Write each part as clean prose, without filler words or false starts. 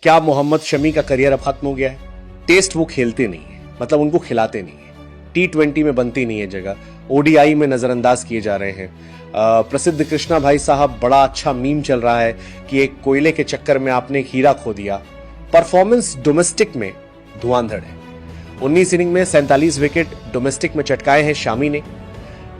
क्या मोहम्मद शमी का करियर अब खत्म हो गया है? टेस्ट वो खेलते नहीं है, मतलब उनको खिलाते नहीं है, T20 में बनती नहीं है जगह, ODI में नजरअंदाज किए जा रहे हैं। प्रसिद्ध कृष्णा भाई साहब, बड़ा अच्छा मीम चल रहा है कि एक कोयले के चक्कर में आपने एक हीरा खो दिया। परफॉर्मेंस डोमेस्टिक में धुआंधड़ है। 19 इनिंग में 47 विकेट डोमेस्टिक में चटकाए हैं शामी ने।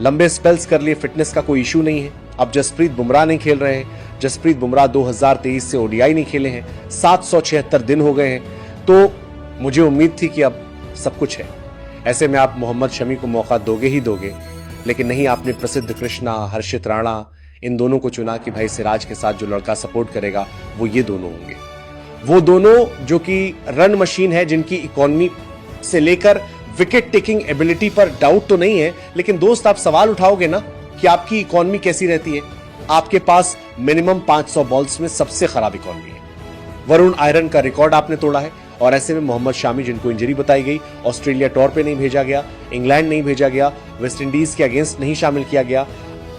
लंबे स्पेल्स कर लिए, फिटनेस का कोई इशू नहीं है। अब जसप्रीत बुमराह नहीं खेल रहे हैं। जसप्रीत बुमराह 2023 से ODI नहीं खेले हैं, 776 दिन हो गए हैं। तो मुझे उम्मीद थी कि अब सब कुछ है। ऐसे में आप मोहम्मद शमी को मौका दोगे ही दोगे, लेकिन नहीं, आपने प्रसिद्ध कृष्णा, हर्षित राणा, इन दोनों को चुना कि भाई सिराज के साथ जो लड़का सपोर्ट करेगा वो ये दोनों होंगे। वो दोनों जो कि रन मशीन है, जिनकी इकोनॉमी से लेकर विकेट टेकिंग एबिलिटी पर डाउट तो नहीं है, लेकिन दोस्त आप सवाल उठाओगे ना कि आपकी इकोनॉमी कैसी रहती है। आपके पास मिनिमम 500 बॉल्स में सबसे खराब इकोनॉमी है। वरुण आयरन का रिकॉर्ड आपने तोड़ा है, और ऐसे में मोहम्मद शामी, जिनको इंजरी बताई गई, ऑस्ट्रेलिया टूर पे नहीं भेजा गया, इंग्लैंड नहीं भेजा गया, वेस्ट इंडीज के अगेंस्ट नहीं शामिल किया गया,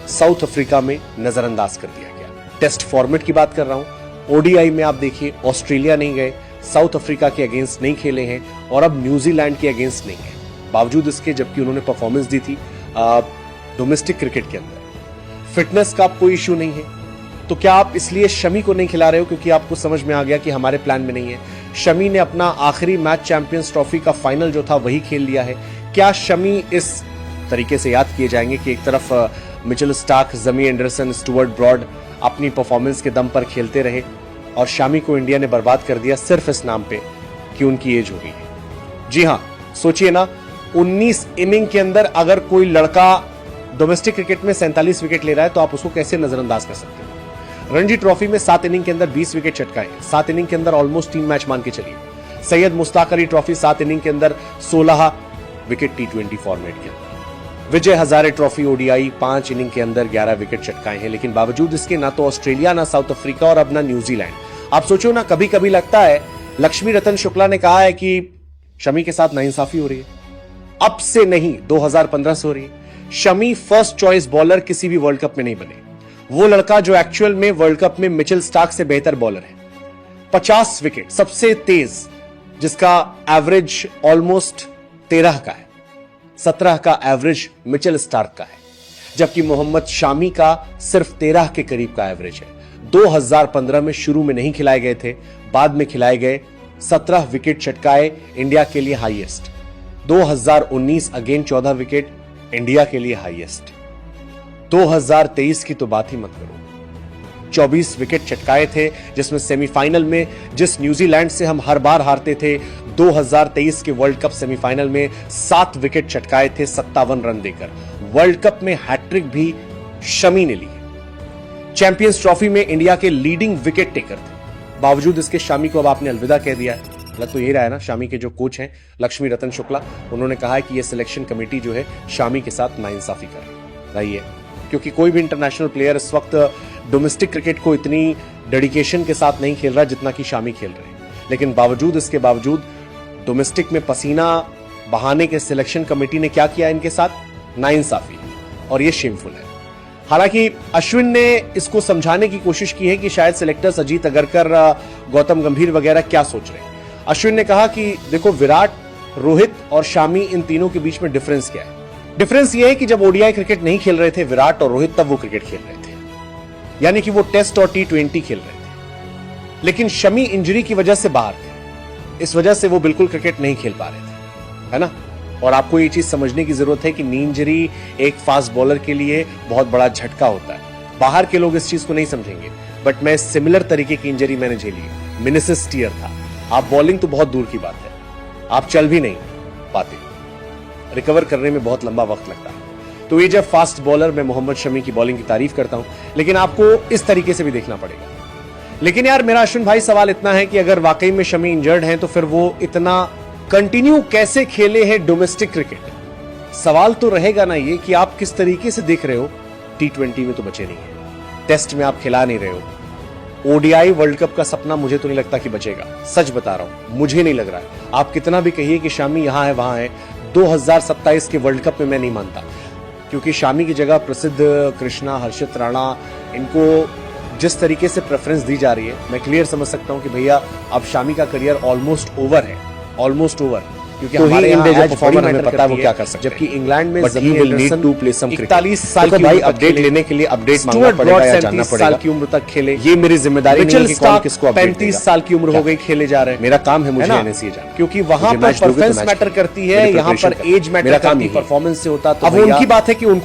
साउथ अफ्रीका में नजरअंदाज कर दिया गया। टेस्ट फॉर्मेट की बात कर रहा हूं। ODI में आप देखिए, ऑस्ट्रेलिया नहीं गए, साउथ अफ्रीका के अगेंस्ट नहीं खेले हैं, और अब न्यूजीलैंड के अगेंस्ट नहीं गए, बावजूद इसके जबकि उन्होंने परफॉर्मेंस दी थी डोमेस्टिक क्रिकेट के अंदर। फिटनेस का कोई इशू नहीं है। तो क्या आप इसलिए शमी को नहीं खिला रहे हो क्योंकि आपको समझ में आ गया कि हमारे प्लान में नहीं है? शमी ने अपना आखिरी मैच चैंपियंस ट्रॉफी का फाइनल जो था वही खेल लिया है। क्या शमी इस तरीके से याद किए जाएंगे कि एक तरफ मिचेल स्टार्क, जमी एंडरसन, स्टुअर्ट ब्रॉड अपनी परफॉर्मेंस के दम पर खेलते रहे, और शामी को इंडिया ने बर्बाद कर दिया सिर्फ इस नाम पे कि उनकी एज हो गई है? जी हां, सोचिए ना, 19 इनिंग के अंदर अगर कोई लड़का डोमेस्टिक क्रिकेट में 47 विकेट ले रहा है तो आप उसको कैसे नजरअंदाज कर सकते हैं? रणजी ट्रॉफी में 7 इनिंग के अंदर 20 विकेट चटकाए, 7 इनिंग के अंदर ऑलमोस्ट 3 मैच मान के चलिए। सैयद मुश्ताक अली ट्रॉफी 7 इनिंग के अंदर 16 विकेट T20 फॉर्मेट के अंदर। Vijay Hazare trophy ODI 5 inning के अंदर 11 विकेट चटकाए हैं, लेकिन बावजूद इसके ना तो ऑस्ट्रेलिया, ना साउथ अफ्रीका, और अब ना न्यूजीलैंड। आप सोचो ना, कभी कभी लगता है, लक्ष्मी रतन शुक्ला ने कहा है कि शमी के साथ नाइंसाफी हो रही है। अब से नहीं, 2015 से हो रही है। शमी फर्स्ट चॉइस बॉलर किसी भी वर्ल्ड कप में नहीं बने। वो लड़का जो एक्चुअल में वर्ल्ड कप में मिचेल स्टार्क से बेहतर बॉलर है, 50 विकेट, सबसे तेज, जिसका एवरेज ऑलमोस्ट 13 का है, 17 का एवरेज मिचेल स्टार्क का है, जबकि मोहम्मद शामी का सिर्फ 13 के करीब का एवरेज है। 2015 में शुरू में नहीं खिलाए गए थे, बाद में खिलाए गए, 17 विकेट चटकाए, इंडिया के लिए हाईएस्ट। 2019 अगेन 14 विकेट, इंडिया के लिए हाईएस्ट। 2023 की तो बात ही मत करो, 24 विकेट चटकाए थे, जिसमें सेमीफाइनल में जिस न्यूजीलैंड से हम हर बार हारते थे, 2023 के वर्ल्ड कप सेमीफाइनल में 7 विकेट चटकाए थे 57 रन देकर। वर्ल्ड कप में हैट्रिक भी शमी ने ली। चैंपियंस ट्रॉफी में इंडिया के लीडिंग विकेट टेकर थे, बावजूद इसके शामी को अब आपने अलविदा कह दिया है। लग तो यही रहा है ना, शामी के जो कोच हैं लक्ष्मी रतन शुक्ला, उन्होंने कहा है कि यह सिलेक्शन कमेटी जो है शामी के साथ नाइंसाफी कर रही है, क्योंकि कोई भी इंटरनेशनल प्लेयर इस वक्त डोमेस्टिक क्रिकेट को इतनी डेडिकेशन के साथ नहीं खेल रहा जितना कि शामी खेल रहे हैं। लेकिन इसके बावजूद डोमेस्टिक में पसीना बहाने के सिलेक्शन कमेटी ने क्या किया इनके साथ? नाइंसाफी, और ये शेमफुल है। हालांकि अश्विन ने इसको समझाने की कोशिश की है कि शायद सिलेक्टर्स अजीत अगरकर, गौतम गंभीर वगैरह क्या सोच रहे हैं। अश्विन ने कहा कि देखो, विराट, रोहित और शामी, इन तीनों के बीच में डिफरेंस क्या है? डिफरेंस ये है कि जब ODI क्रिकेट नहीं खेल रहे थे विराट और रोहित, तब वो क्रिकेट खेल रहे थे, यानी कि वो टेस्ट और T20 खेल रहे थे। लेकिन शमी इंजरी की वजह से बाहर थे, इस वजह से वो बिल्कुल क्रिकेट नहीं खेल पा रहे थे, है ना? और आपको ये चीज समझने की जरूरत है कि नी इंजरी एक फास्ट बॉलर के लिए बहुत बड़ा झटका होता है। बाहर के लोग इस चीज को नहीं समझेंगे, बट मैं सिमिलर तरीके की इंजरी मैंने झेली है। मेनिसिस टियर था। आप बॉलिंग तो बहुत दूर की बात है, आप चल भी नहीं पाते, रिकवर करने में बहुत लंबा वक्त लगता है। तो ये जब फास्ट बॉलर, मैं मोहम्मद शमी की बॉलिंग की तारीफ करता हूं, लेकिन आपको इस तरीके से भी देखना पड़ेगा। लेकिन यार मेरा अश्विन भाई सवाल इतना है कि अगर वाकई में शमी इंजर्ड हैं तो फिर वो इतना कंटिन्यू कैसे खेले हैं डोमेस्टिक क्रिकेट? सवाल तो रहेगा ना ये कि आप किस तरीके से देख रहे हो। T20 में तो बचे नहीं है, टेस्ट में आप खिला नहीं रहे हो, ODI वर्ल्ड कप का सपना मुझे तो नहीं लगता कि बचेगा। सच बता रहा हूं, मुझे नहीं लग रहा है। आप कितना भी कहिए कि शामी यहां है वहां है, 2027 के वर्ल्ड कप में मैं नहीं मानता, क्योंकि शामी की जगह प्रसिद्ध कृष्णा, हर्षित राणा, इनको जिस तरीके से प्रेफरेंस दी जा रही है, मैं क्लियर समझ सकता हूं कि भैया अब शामी का करियर ऑलमोस्ट ओवर है, ऑलमोस्ट ओवर, क्योंकि हमारे यहाँ जो परफॉर्मर हमें पता है वो क्या कर सकते हैं। जबकि इंग्लैंड में जमीन एंडरसन 41 साल की भाई अपडेट लेने के लिए अपडेट मांगना पड़ेगा या जानना पड़ेगा। साल की उम्र तक खेले, ये मेरी जिम्मेदारी नहीं है कि कौन किसको अपडेट देगा। 35 साल की उम्र हो गई, खेले जा रहे हैं, मेरा काम है मुझे एनएससी जाना, क्योंकि वहां पर परफॉर्मेंस मैटर करती है, यहाँ पर एज मैटर करती है, परफॉर्मेंस से होता। तो अब उनकी बात है कि उनको